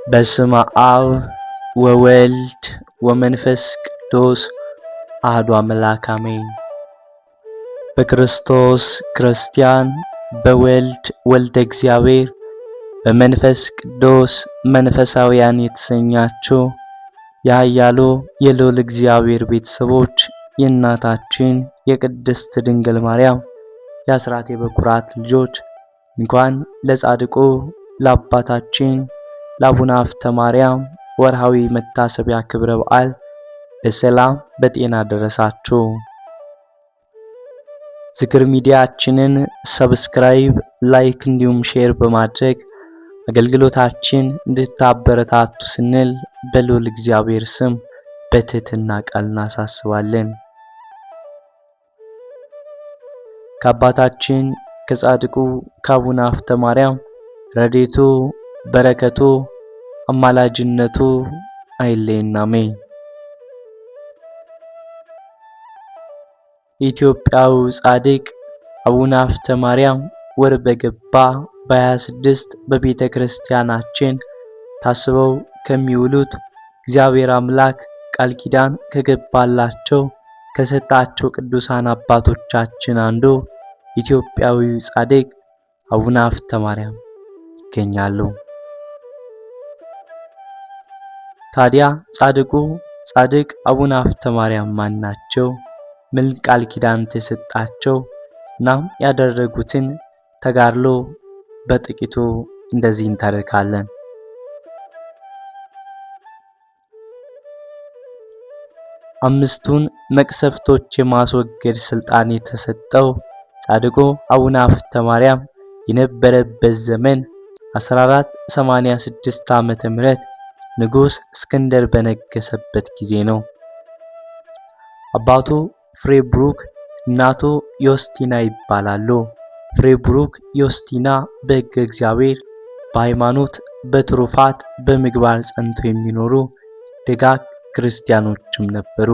በስመ አብ ወወልድ ወመንፈስ ቅዱስ አሐዱ አምላክ አሜን። በክርስቶስ ክርስቲያን፣ በወልድ ወልደ እግዚአብሔር፣ በመንፈስ ቅዱስ መንፈሳውያን የተሰኛችሁ የኃያሉ የልዑል እግዚአብሔር ቤተሰቦች የእናታችን የቅድስት ድንግል ማርያም የአስራት የበኩራት ልጆች እንኳን ለጻድቁ ለአባታችን ለአቡነ ሀብተ ማርያም ወርሃዊ መታሰቢያ ክብረ በዓል በሰላም በጤና ደረሳችሁ። ዝክር ሚዲያችንን ሰብስክራይብ፣ ላይክ እንዲሁም ሼር በማድረግ አገልግሎታችን እንድታበረታቱ ስንል በልዑል እግዚአብሔር ስም በትህትና ቃል እናሳስባለን። ከአባታችን ከጻድቁ ከአቡነ ሀብተ ማርያም ረድኤቱ በረከቱ አማላጅነቱ አይለየን፣ አሜን። ኢትዮጵያው ጻድቅ አቡነ ሀብተ ማርያም ወር በገባ በ26 በቤተ ክርስቲያናችን ታስበው ከሚውሉት እግዚአብሔር አምላክ ቃል ኪዳን ከገባላቸው ከሰጣቸው ቅዱሳን አባቶቻችን አንዱ ኢትዮጵያዊው ጻድቅ አቡነ ሀብተ ማርያም ይገኛሉ። ታዲያ ጻድቅ አቡነ ሀብተ ማርያም ማን ናቸው? ምን ቃል ኪዳን ተሰጣቸው? እናም ያደረጉትን ተጋድሎ በጥቂቱ እንደዚህ እንተርካለን። አምስቱን መቅሰፍቶች የማስወገድ ስልጣን የተሰጠው ጻድቁ አቡነ ሀብተ ማርያም የነበረበት ዘመን 1486 ዓመተ ምህረት ንጉስ እስክንድር በነገሰበት ጊዜ ነው። አባቱ ፍሬብሩክ እናቱ ዮስቲና ይባላሉ። ፍሬብሩክ ዮስቲና በሕገ እግዚአብሔር በሃይማኖት በትሩፋት በምግባር ጸንተው የሚኖሩ ደጋግ ክርስቲያኖችም ነበሩ።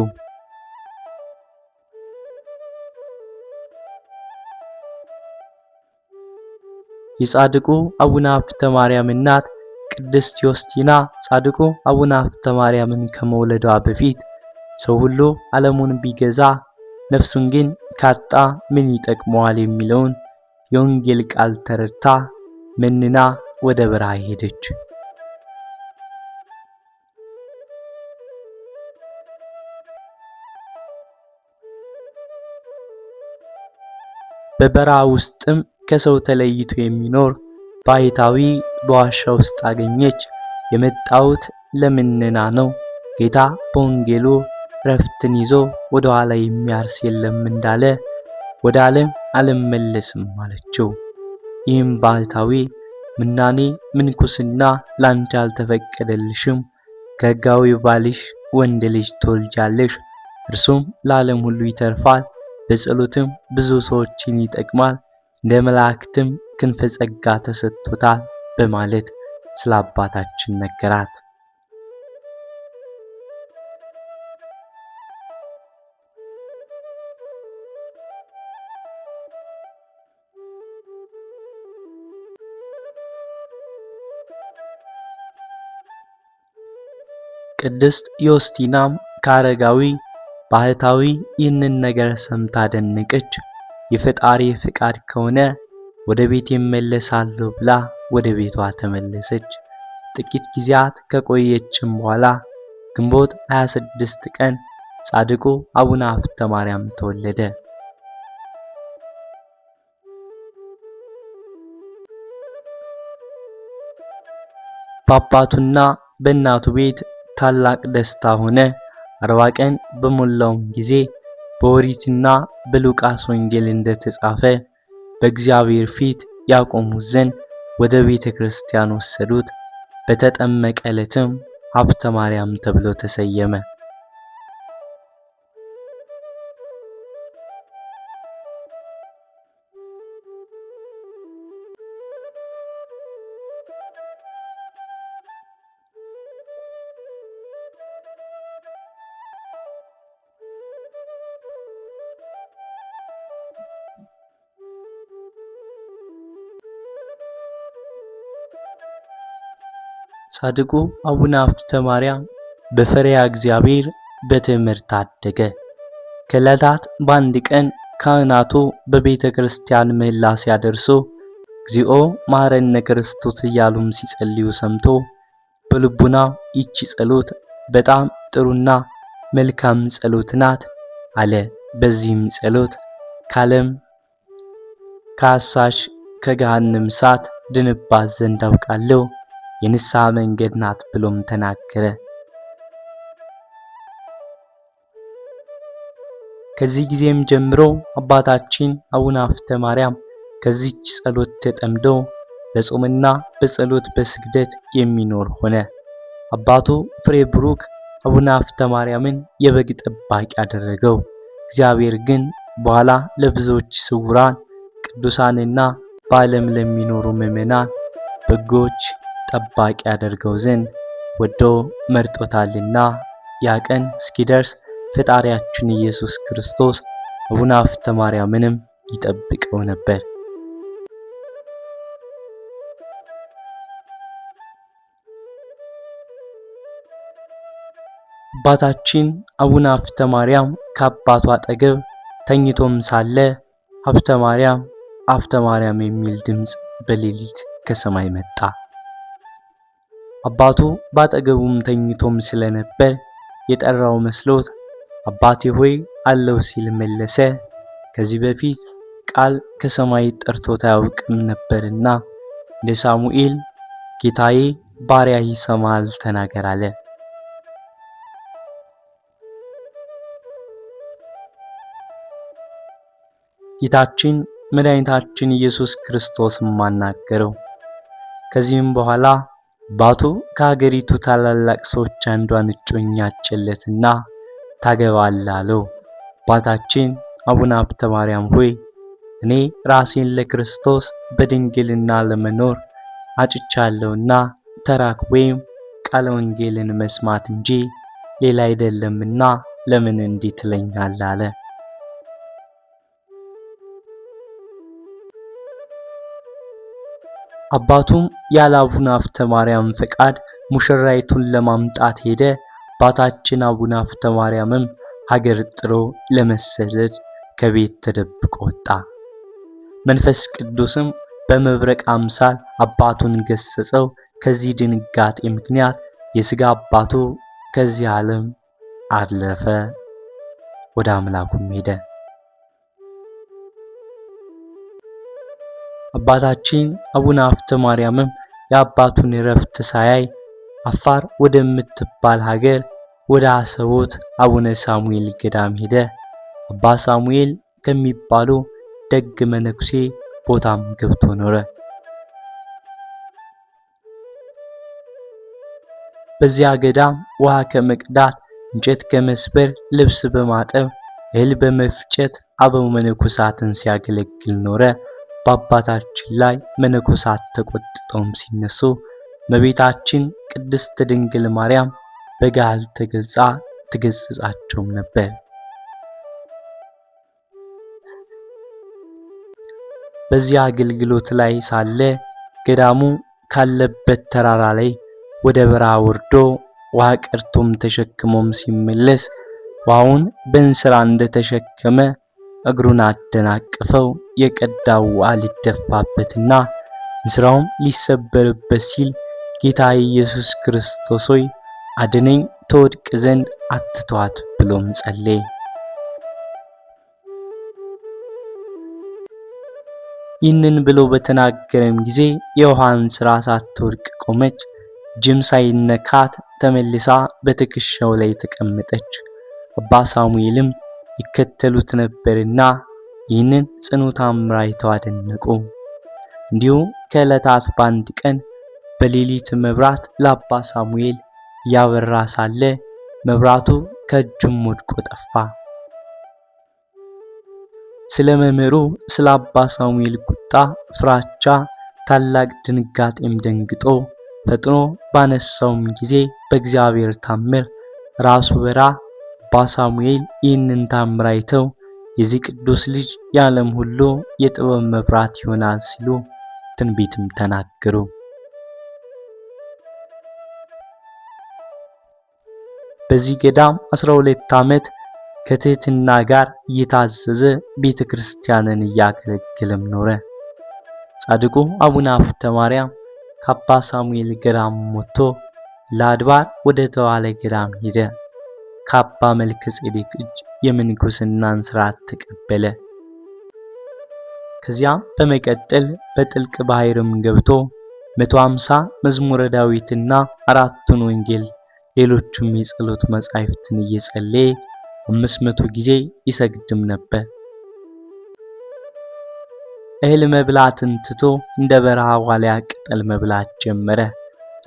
የጻድቁ አቡነ ሀብተ ማርያም እናት ቅድስት ዮስቲና ጻድቁ አቡነ ሀብተ ማርያምን ከመውለዷ በፊት ሰው ሁሉ ዓለሙን ቢገዛ ነፍሱን ግን ካጣ ምን ይጠቅመዋል የሚለውን የወንጌል ቃል ተረድታ መንና ወደ በረሃ ሄደች። በበረሃ ውስጥም ከሰው ተለይቶ የሚኖር ባሕታዊ በዋሻ ውስጥ አገኘች። የመጣሁት ለምንና ነው፣ ጌታ በወንጌሉ ረፍትን ይዞ ወደ ኋላ የሚያርስ የለም እንዳለ ወደ ዓለም አልመለስም አለችው። ይህም ባሕታዊ ምናኔ ምንኩስና ላንቺ አልተፈቀደልሽም፣ ከሕጋዊ ባልሽ ወንድ ልጅ ትወልጃለሽ፣ እርሱም ለዓለም ሁሉ ይተርፋል፣ በጸሎትም ብዙ ሰዎችን ይጠቅማል፣ እንደ መላእክትም ክንፈ ጸጋ ተሰጥቶታል በማለት ስለ አባታችን ነገራት። ቅድስት ዮስቲናም ከአረጋዊ ባሕታዊ ይህንን ነገር ሰምታ ደነቀች። የፈጣሪ ፍቃድ ከሆነ ወደ ቤት እመለሳለሁ ብላ ወደ ቤቷ ተመለሰች። ጥቂት ጊዜያት ከቆየችም በኋላ ግንቦት 26 ቀን ጻድቁ አቡነ ሀብተ ማርያም ተወለደ። በአባቱና በእናቱ ቤት ታላቅ ደስታ ሆነ። 40 ቀን በሞላውም ጊዜ በኦሪትና በሉቃስ ወንጌል እንደተጻፈ በእግዚአብሔር ፊት ያቆሙት ዘንድ ወደ ቤተ ክርስቲያን ወሰዱት። በተጠመቀ ዕለትም ሀብተ ማርያም ተብሎ ተሰየመ። ጻድቁ አቡነ ሀብተ ማርያም በፈሪሃ እግዚአብሔር በትምህርት አደገ። ከዕለታት በአንድ ቀን ካህናቱ በቤተ ክርስቲያን ምህላ ሲያደርሱ እግዚኦ መሐረነ ክርስቶስ እያሉም ሲጸልዩ ሰምቶ በልቡናው ይቺ ጸሎት በጣም ጥሩና መልካም ጸሎት ናት አለ። በዚህም ጸሎት ከዓለም ከአሳሽ ከገሃነም እሳት ድንባት ዘንድ አውቃለሁ፣ የንስሐ መንገድ ናት ብሎም ተናገረ። ከዚህ ጊዜም ጀምሮ አባታችን አቡነ ሀብተ ማርያም ከዚች ጸሎት ተጠምዶ በጾምና በጸሎት በስግደት የሚኖር ሆነ። አባቱ ፍሬ ብሩክ አቡነ ሀብተ ማርያምን የበግ ጠባቂ አደረገው። እግዚአብሔር ግን በኋላ ለብዙዎች ስውራን ቅዱሳንና በዓለም ለሚኖሩ ምዕመናን በጎች ጠባቂ ያደርገው ዘንድ ወዶ መርጦታልና ያ ቀን እስኪደርስ ፈጣሪያችን ኢየሱስ ክርስቶስ አቡነ ሀብተ ማርያምንም ይጠብቀው ነበር። አባታችን አቡነ ሀብተ ማርያም ከአባቱ አጠገብ ተኝቶም ሳለ ሀብተ ማርያም የሚል ድምፅ በሌሊት ከሰማይ መጣ። አባቱ ባጠገቡም ተኝቶም ስለነበር የጠራው መስሎት አባቴ ሆይ አለው ሲል መለሰ። ከዚህ በፊት ቃል ከሰማይ ጠርቶት አያውቅም ነበርና እንደ ሳሙኤል ጌታዬ ባሪያ ይሰማል ተናገር አለ። ጌታችን መድኃኒታችን ኢየሱስ ክርስቶስም አናገረው። ከዚህም በኋላ አባቱ ከሀገሪቱ ታላላቅ ሰዎች አንዷን እጮኛ አጨለትና ታገባለህ አለው። አባታችን አቡነ ሀብተ ማርያም ሆይ እኔ ራሴን ለክርስቶስ በድንግልና ለመኖር አጭቻለሁና ተራክ ወይም ቃለ ወንጌልን መስማት እንጂ ሌላ አይደለምና ለምን እንዲህ ትለኛለህ አለ። አባቱም ያለ አቡነ ሀብተ ማርያም ፈቃድ ሙሽራይቱን ለማምጣት ሄደ። አባታችን አቡነ ሀብተ ማርያምም ሀገር ጥሎ ለመሰደድ ከቤት ተደብቆ ወጣ። መንፈስ ቅዱስም በመብረቅ አምሳል አባቱን ገሰጸው። ከዚህ ድንጋጤ ምክንያት የሥጋ አባቱ ከዚህ ዓለም አለፈ፣ ወደ አምላኩም ሄደ። አባታችን አቡነ ሀብተ ማርያምም የአባቱን ዕረፍት ሳያይ አፋር ወደምትባል ሀገር ወደ አሰቦት አቡነ ሳሙኤል ገዳም ሄደ። አባ ሳሙኤል ከሚባሉ ደግ መነኩሴ ቦታም ገብቶ ኖረ። በዚያ ገዳም ውሃ ከመቅዳት፣ እንጨት ከመስበር፣ ልብስ በማጠብ፣ እህል በመፍጨት አበው መነኮሳትን ሲያገለግል ኖረ። በአባታችን ላይ መነኮሳት ተቆጥተውም ሲነሱ እመቤታችን ቅድስት ድንግል ማርያም በገሃድ ተገልጻ ትገስጻቸውም ነበር። በዚያ አገልግሎት ላይ ሳለ ገዳሙ ካለበት ተራራ ላይ ወደ በረሃ ወርዶ ውሃ ቀርቶም ተሸክሞም ሲመለስ ውሃውን በእንስራ እንደተሸከመ እግሩን አደናቀፈው። የቀዳው ውሃ ሊደፋበትና እንስራውም ሊሰበርበት ሲል ጌታ ኢየሱስ ክርስቶስ ሆይ አድነኝ፣ ተወድቅ ዘንድ አትተዋት ብሎም ጸለየ። ይህንን ብሎ በተናገረም ጊዜ የውሃን እንስራ ሳትወድቅ ቆመች። ጅም ሳይነካት ተመልሳ በትከሻው ላይ ተቀመጠች። አባ ሳሙኤልም ይከተሉት ነበርና ይህንን ጽኑ ተአምር አይተው አደነቁ። እንዲሁ ከዕለታት በአንድ ቀን በሌሊት መብራት ለአባ ሳሙኤል ያበራ ሳለ መብራቱ ከእጁም ወድቆ ጠፋ። ስለ መምህሩ ስለ አባ ሳሙኤል ቁጣ፣ ፍራቻ፣ ታላቅ ድንጋጤም ደንግጦ ፈጥኖ ባነሳውም ጊዜ በእግዚአብሔር ታምር ራሱ በራ አባ ሳሙኤል ይህንን ታምር አይተው የዚህ ቅዱስ ልጅ የዓለም ሁሉ የጥበብ መብራት ይሆናል ሲሉ ትንቢትም ተናገሩ። በዚህ ገዳም 12 ዓመት ከትህትና ጋር እየታዘዘ ቤተክርስቲያንን እያገለገለም ኖረ። ጻድቁ አቡነ ሀብተ ማርያም ከአባ ሳሙኤል ገዳም ወጥቶ ለአድባር ወደ ተባለ ገዳም ሄደ። ከአባ መልከ ጼዴቅ እጅ የምንኩስናን ሥርዓት ተቀበለ። ከዚያም በመቀጠል በጥልቅ ባህርም ገብቶ 150 መዝሙረ ዳዊትና 4ቱን ወንጌል ሌሎችም የጸሎት መጻሕፍትን እየጸለየ 500 ጊዜ ይሰግድም ነበር። እህል መብላትን ትቶ እንደ በረሃ ዋልያ ቅጠል መብላት ጀመረ።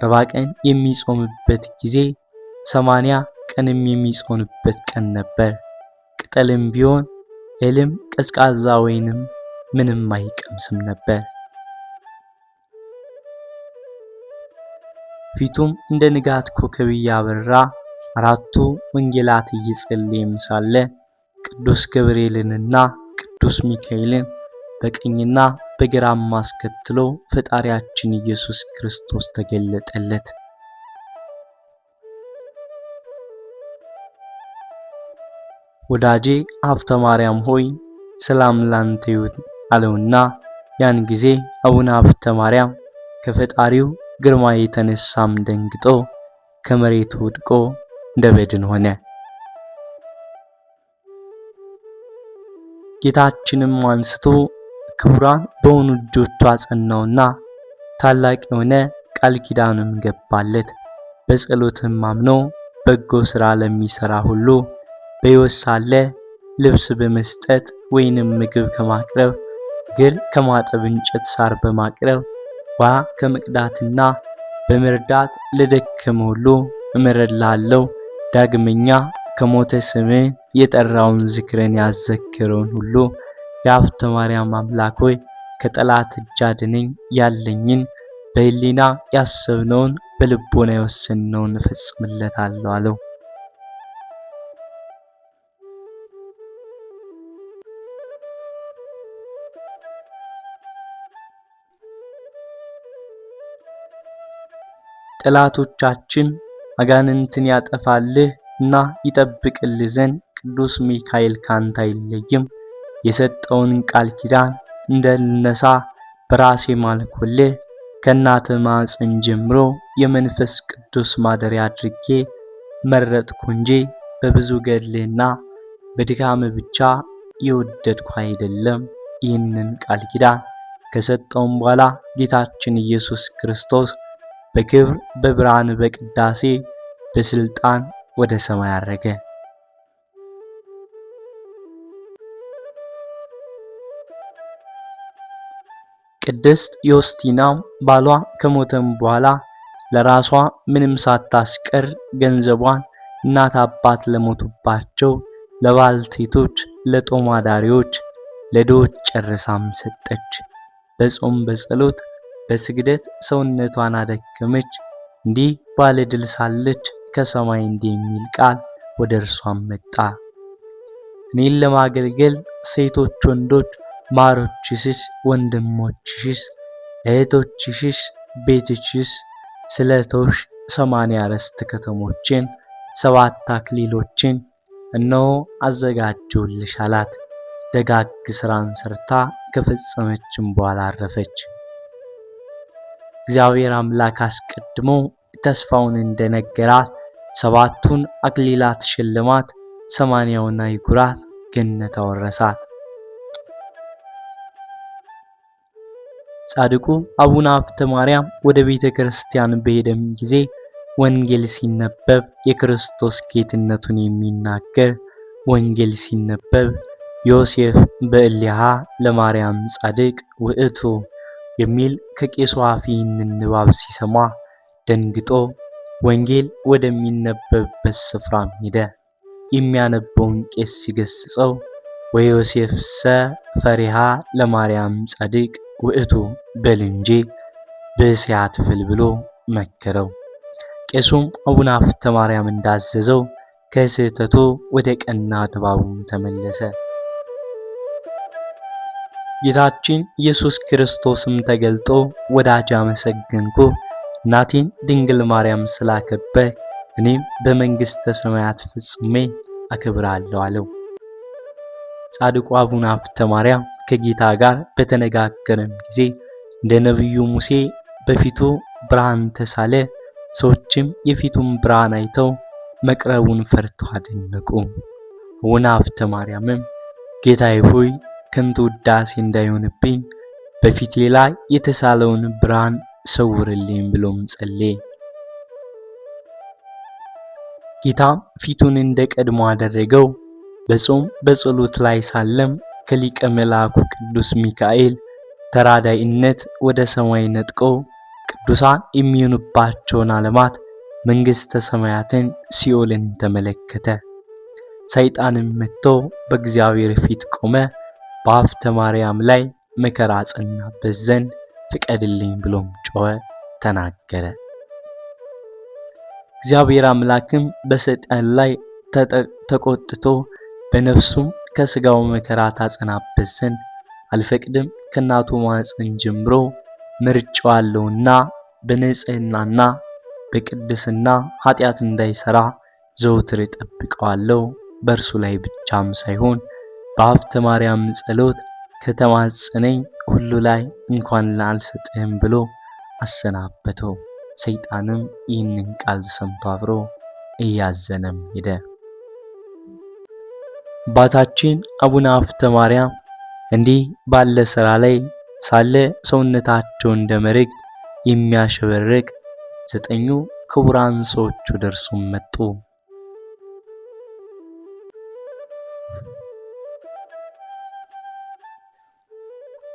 40 ቀን የሚጾምበት ጊዜ 80 ቀንም የሚጾምበት ቀን ነበር። ቅጠልም ቢሆን እህልም ቀዝቃዛ ወይንም ምንም አይቀምስም ነበር። ፊቱም እንደ ንጋት ኮከብ ያበራ 4ቱ ወንጌላት እየጸለየም ሳለ ቅዱስ ገብርኤልንና ቅዱስ ሚካኤልን በቀኝና በግራም አስከትሎ ፈጣሪያችን ኢየሱስ ክርስቶስ ተገለጠለት። ወዳጄ ሀብተ ማርያም ሆይ ሰላም ላንተ ይሁን አለውና ያን ጊዜ አቡነ ሀብተ ማርያም ከፈጣሪው ግርማ የተነሳም ደንግጦ ከመሬት ወድቆ እንደ በድን ሆነ። ጌታችንም አንስቶ ክቡራን በሆኑ እጆቹ አጸናውና ታላቅ የሆነ ቃል ኪዳንም ገባለት። በጸሎትም አምኖ በጎ ሥራ ለሚሰራ ሁሉ በሕይወት ሳለ ልብስ በመስጠት ወይንም ምግብ ከማቅረብ እግር ከማጠብ እንጨት ሳር በማቅረብ ውሃ ከመቅዳትና በመርዳት ለደከመ ሁሉ እምርልሃለሁ። ዳግመኛ ከሞተ ስምህ የጠራውን ዝክርን ያዘከረውን ሁሉ የሀብተ ማርያም አምላክ ሆይ ከጠላት እጅ አድነኝ፣ ያለኝን በሕሊና ያሰብነውን በልቦና የወሰንነውን እፈጽምለታለሁ አለው። ጠላቶቻችን አጋንንትን ያጠፋልህ እና ይጠብቅልህ ዘንድ ቅዱስ ሚካኤል ካንተ አይለይም። የሰጠውን ቃል ኪዳን እንደልነሳ በራሴ ማልኩልህ። ከእናትህ ማኅፀን ጀምሮ የመንፈስ ቅዱስ ማደሪያ አድርጌ መረጥኩ እንጂ በብዙ ገድልና በድካም ብቻ የወደድኩ አይደለም። ይህንን ቃል ኪዳን ከሰጠውም በኋላ ጌታችን ኢየሱስ ክርስቶስ በክብር በብርሃን በቅዳሴ በስልጣን ወደ ሰማይ አረገ። ቅድስት ዮስቲናም ባሏ ከሞተም በኋላ ለራሷ ምንም ሳታስቀር ገንዘቧን እናት አባት ለሞቱባቸው ለባልቴቶች፣ ለጦም አዳሪዎች፣ ለድሆች ጨርሳም ሰጠች። በጾም በጸሎት በስግደት ሰውነቷን አደከመች። እንዲህ ባለ ድል ሳለች ከሰማይ እንዲህ የሚል ቃል ወደ እርሷም መጣ። እኔን ለማገልገል ሴቶች፣ ወንዶች፣ ማሮችሽስ፣ ወንድሞችሽስ፣ እህቶችሽስ፣ ቤትሽስ ስለተውሽ 80 ርስት ከተሞችን 7 አክሊሎችን እነሆ አዘጋጀሁልሽ አላት። ደጋግ ስራን ሰርታ ከፈጸመችም በኋላ አረፈች። እግዚአብሔር አምላክ አስቀድሞ ተስፋውን እንደነገራት 7ቱን አክሊላት ሽልማት 80ውን አይጉራት ገነት አወረሳት። ጻድቁ አቡነ ሀብተ ማርያም ወደ ቤተ ክርስቲያን በሄደም ጊዜ ወንጌል ሲነበብ የክርስቶስ ጌትነቱን የሚናገር ወንጌል ሲነበብ ዮሴፍ በእሊሃ ለማርያም ጻድቅ ውእቱ የሚል ከቄሱ አፍ ይህንን ንባብ ሲሰማ ደንግጦ ወንጌል ወደሚነበብበት ስፍራም ሄደ። የሚያነበውን ቄስ ሲገስጸው ወዮሴፍሰ ፈሪሃ ለማርያም ጻድቅ ውእቱ በል እንጂ ብእሲያ አትበል ብሎ መከረው። ቄሱም አቡነ ሀብተ ማርያም እንዳዘዘው ከስህተቱ ወደ ቀና ንባቡም ተመለሰ። ጌታችን ኢየሱስ ክርስቶስም ተገልጦ ወዳጅ አመሰገንኩ፣ እናቴን ድንግል ማርያም ስላከበርክ እኔም በመንግሥተ ሰማያት ፍጽሜ አከብራለሁ አለው። ጻድቁ አቡነ ሀብተ ማርያም ከጌታ ጋር በተነጋገረም ጊዜ እንደ ነቢዩ ሙሴ በፊቱ ብርሃን ተሳለ። ሰዎችም የፊቱን ብርሃን አይተው መቅረቡን ፈርተው አደነቁ። አቡነ ሀብተ ማርያምም ጌታዬ ሆይ ከንቱ ውዳሴ እንዳይሆንብኝ በፊቴ ላይ የተሳለውን ብርሃን ሰውርልኝ ብሎም ጸለየ። ጌታም ፊቱን እንደ ቀድሞ አደረገው። በጾም በጸሎት ላይ ሳለም ከሊቀ መልአኩ ቅዱስ ሚካኤል ተራዳኢነት ወደ ሰማይ ነጥቆ ቅዱሳን የሚሆኑባቸውን ዓለማት መንግሥተ ሰማያትን ሲኦልን ተመለከተ። ሰይጣንም መጥቶ በእግዚአብሔር ፊት ቆመ። በሀብተ ማርያም ላይ መከራ ጸናበት ዘንድ ፍቀድልኝ ብሎም ጮኸ፣ ተናገረ። እግዚአብሔር አምላክም በሰይጣን ላይ ተቆጥቶ በነፍሱም ከሥጋው መከራ ታጸናበት ዘንድ አልፈቅድም፣ ከእናቱ ማኅፀን ጀምሮ መርጬዋለሁና በንጽሕናና በቅድስና ኃጢአት እንዳይሠራ ዘወትር እጠብቀዋለሁ። በእርሱ ላይ ብቻም ሳይሆን በሀብተ ማርያም ጸሎት ከተማጸነኝ ሁሉ ላይ እንኳን አልሰጥህም ብሎ አሰናበተው። ሰይጣንም ይህንን ቃል ሰምቶ አብሮ እያዘነም ሄደ። አባታችን አቡነ ሀብተ ማርያም እንዲህ ባለ ሥራ ላይ ሳለ ሰውነታቸው እንደ መርግድ የሚያሸበርቅ 9 ክቡራን ሰዎች ወደ እርሱ መጡ።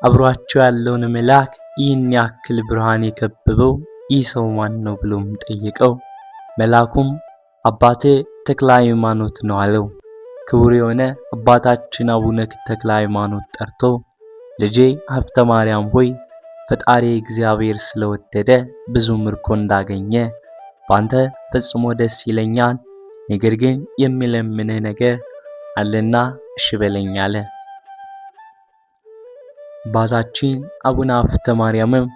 አብሯቸው ያለውን መልአክ ይህን ያክል ብርሃን የከበበው ይህ ሰው ማን ነው ብሎም ጠየቀው። መልአኩም አባቴ ተክለ ሃይማኖት ነው አለው። ክቡር የሆነ አባታችን አቡነ ተክለ ሃይማኖት ጠርቶ ልጄ ሀብተ ማርያም ሆይ ፈጣሪ እግዚአብሔር ስለወደደ ብዙ ምርኮ እንዳገኘ ባንተ ፈጽሞ ደስ ይለኛል። ነገር ግን የሚለምንህ ነገር አለና እሺ በለኝ አለ። አባታችን አቡነ ሀብተ ማርያምም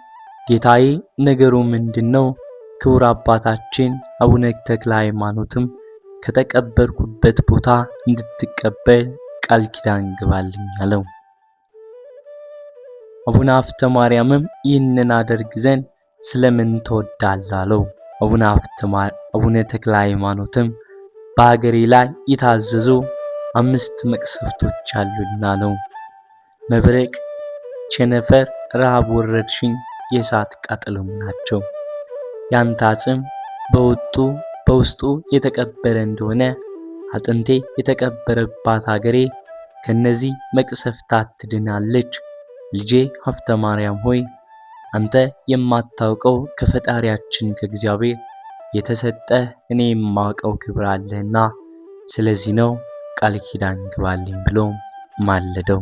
ጌታዬ ነገሩ ምንድነው? ክቡር አባታችን አቡነ ተክለ ሃይማኖትም ከተቀበርኩበት ቦታ እንድትቀበል ቃል ኪዳን ግባልኝ አለው። አቡነ ሀብተ ማርያምም ይህንን አደርግ ዘንድ ስለምን ትወዳለህ አለው። አቡነ ተክለ ሃይማኖትም በሀገሬ ላይ የታዘዙ 5 መቅሰፍቶች አሉና ነው። መብረቅ፣ ቸነፈር፣ ረሃብ፣ ወረርሽኝ፣ የእሳት ቃጠሎም ናቸው። ያንተ አጽም በውስጡ የተቀበረ እንደሆነ አጥንቴ የተቀበረባት ሀገሬ ከነዚህ መቅሰፍታት ትድናለች። ልጄ ሀብተ ማርያም ሆይ አንተ የማታውቀው ከፈጣሪያችን ከእግዚአብሔር የተሰጠ እኔ የማውቀው ክብር አለና ስለዚህ ነው ቃል ኪዳን ግባልኝ ብሎ ማለደው።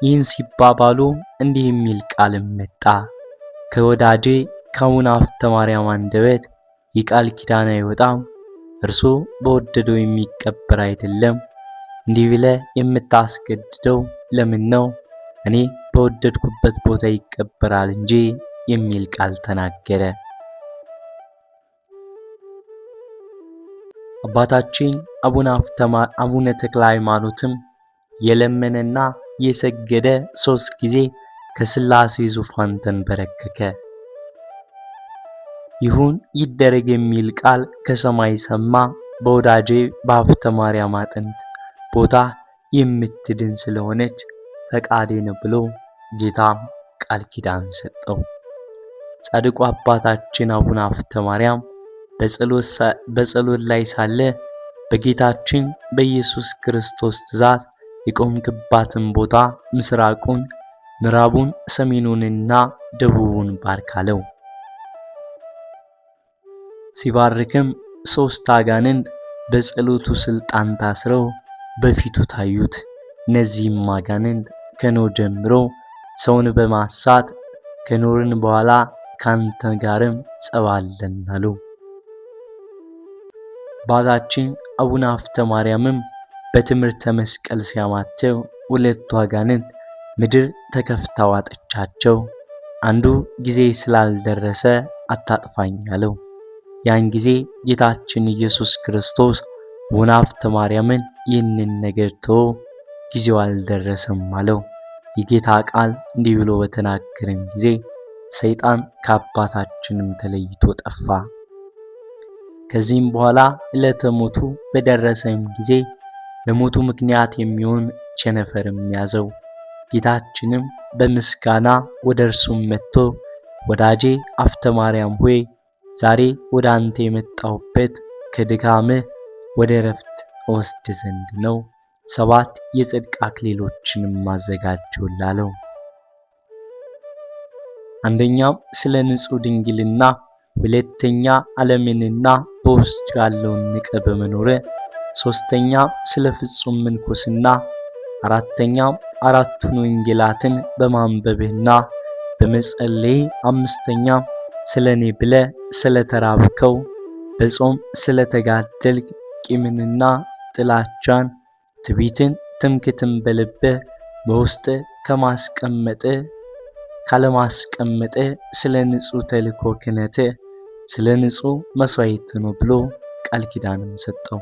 ይህን ሲባባሉ እንዲህ የሚል ቃልም መጣ። ከወዳጄ ከአቡነ ሀብተ ማርያም አንደበት የቃል ኪዳን አይወጣም። እርሱ በወደደው የሚቀበር አይደለም። እንዲህ ብለህ የምታስገድደው ለምን ነው? እኔ በወደድኩበት ቦታ ይቀበራል እንጂ የሚል ቃል ተናገረ። አባታችን አቡነ ተክለ ሃይማኖትም የለመነና የሰገደ 3 ጊዜ ከሥላሴ ዙፋን ተንበረከከ። ይሁን ይደረግ የሚል ቃል ከሰማይ ሰማ። በወዳጄ በሀብተ ማርያም አጥንት ቦታ የምትድን ስለሆነች ፈቃዴ ነው ብሎ ጌታም ቃል ኪዳን ሰጠው። ጻድቁ አባታችን አቡነ ሀብተ ማርያም በጸሎት ላይ ሳለ በጌታችን በኢየሱስ ክርስቶስ ትእዛዝ የቆምክባትን ቦታ ምስራቁን፣ ምዕራቡን፣ ሰሜኑንና ደቡቡን ባርካለው። ሲባርክም 3 አጋንንት በጸሎቱ ስልጣን ታስረው በፊቱ ታዩት። እነዚህም አጋንንት ከኖህ ጀምሮ ሰውን በማሳት ከኖርን በኋላ ካንተ ጋርም ጸብ አለን አሉ። አባታችን አቡነ ሀብተ ማርያምም በትምህርተ መስቀል ሲያማቸው 2 አጋንንት ምድር ተከፍታ ዋጠቻቸው። አንዱ ጊዜ ስላልደረሰ አታጥፋኝ አለው። ያን ጊዜ ጌታችን ኢየሱስ ክርስቶስ አቡነ ሀብተ ማርያምን ይህንን ነገር ተወው፣ ጊዜው አልደረሰም አለው። የጌታ ቃል እንዲህ ብሎ በተናገረም ጊዜ ሰይጣን ከአባታችንም ተለይቶ ጠፋ። ከዚህም በኋላ ዕለተ ሞቱ በደረሰም ጊዜ ለሞቱ ምክንያት የሚሆን ቸነፈርም ያዘው። ጌታችንም በምስጋና ወደ እርሱም መጥቶ ወዳጄ ሀብተ ማርያም ሆይ ዛሬ ወደ አንተ የመጣሁበት ከድካምህ ወደ ረፍት ወስድ ዘንድ ነው። 7 የጽድቅ አክሊሎችንም አዘጋጀሁልህ አለው። አንደኛም ስለ ንጹሕ ድንግልና፣ ሁለተኛ ዓለምንና በውስጡ ያለውን ንቀህ በመኖር፣ ሶስተኛ ስለ ፍጹም ምንኩስና፣ አራተኛ አራቱን ወንጌላትን በማንበብህና በመጸለይ፣ አምስተኛ ስለኔ ብለህ ስለተራብከው፣ በጾም ስለተጋደልክ፣ ቂምንና ጥላቻን፣ ትዕቢትን፣ ትምክህትን በልብህ በውስጥ ካለማስቀመጥ ስለ ንጹሕ ተልእኮ ክህነት፣ ስለ ንጹሕ መስዋዕት ነው ብሎ ቃል ኪዳንም ሰጠው።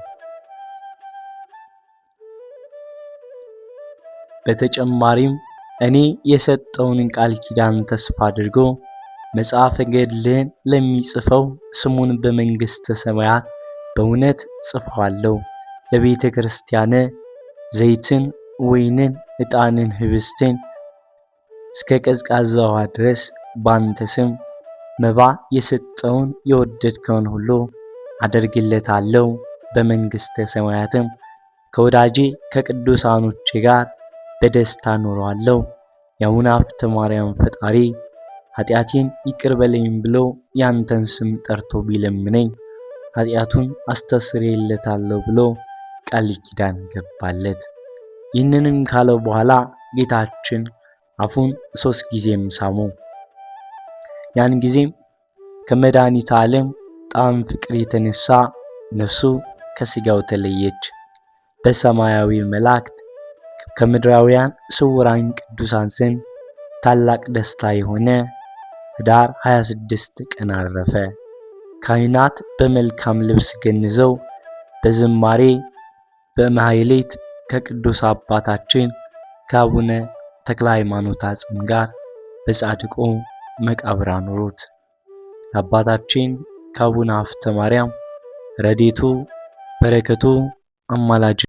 በተጨማሪም እኔ የሰጠውን ቃል ኪዳን ተስፋ አድርጎ መጽሐፈ ገድልህን ለሚጽፈው ስሙን በመንግሥተ ሰማያት በእውነት ጽፈዋለሁ። ለቤተ ክርስቲያን ዘይትን፣ ወይንን፣ ዕጣንን፣ ህብስትን እስከ ቀዝቃዛ ውሃ ድረስ ባንተ ስም መባ የሰጠውን የወደድከውን ሁሉ አደርግለታለሁ። በመንግሥተ ሰማያትም ከወዳጄ ከቅዱሳኖቼ ጋር በደስታ ኖረዋለሁ። የአቡነ ሀብተ ማርያም ፈጣሪ ኃጢአቴን ይቅር በለኝ ብሎ ያንተን ስም ጠርቶ ቢለምነኝ ኃጢአቱን አስተስርይለታለሁ ብሎ ቃል ኪዳን ገባለት። ይህንንም ካለው በኋላ ጌታችን አፉን 3 ጊዜም ሳመው። ያን ጊዜም ከመድኃኒተ ዓለም ጣዕም ፍቅር የተነሳ ነፍሱ ከሥጋው ተለየች። በሰማያዊ መላእክት ከምድራውያን ስውራን ቅዱሳን ዘንድ ታላቅ ደስታ የሆነ ኅዳር 26 ቀን አረፈ። ካህናት በመልካም ልብስ ገንዘው በዝማሬ በማኅሌት ከቅዱስ አባታችን ከአቡነ ተክለ ሃይማኖት አጽም ጋር በጻድቁ መቃብር አኖሩት። አባታችን ከአቡነ ሀብተ ማርያም ረድኤቱ በረከቱ አማላጅ